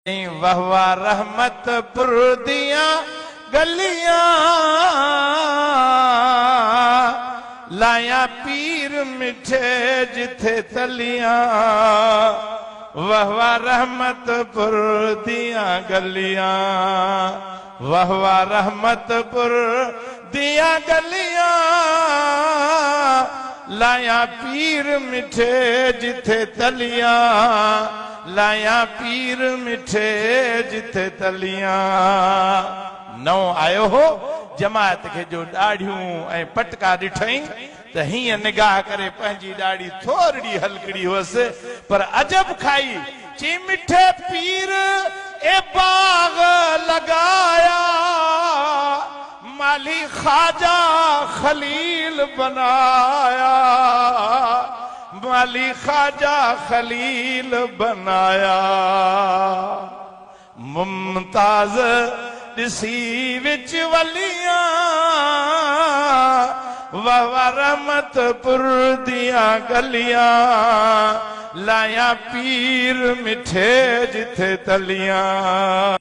वाह वाह रहमतपुर दिया गलियां लाया पीर मिठे जिथे तलियां। वाह वाह रहमतपुर दिया गलियां, वाह वाह रहमतपुर दिया गलियां लाया पीर मिठे जिथे तलियां, लाया पीर मिठे जिथे तलियां। नओ आयो हो जमात के जो दाढ़ियूं ऐं पटका ॾिठई त हीअं निगाह करे पंहिंजी दाढ़ी थोरड़ी हलकड़ी हुअसि, पर अजब खाई ची मिठे पीर ए बाग लगाया माली ख्वाजा खलील बनाया, माली ख्वाजा खलील बनाया। मुमताज दिसी विच वलियां वाह वाह रहमतपुर दिया गलियां लाया पीर मिठे जिथे तलियां।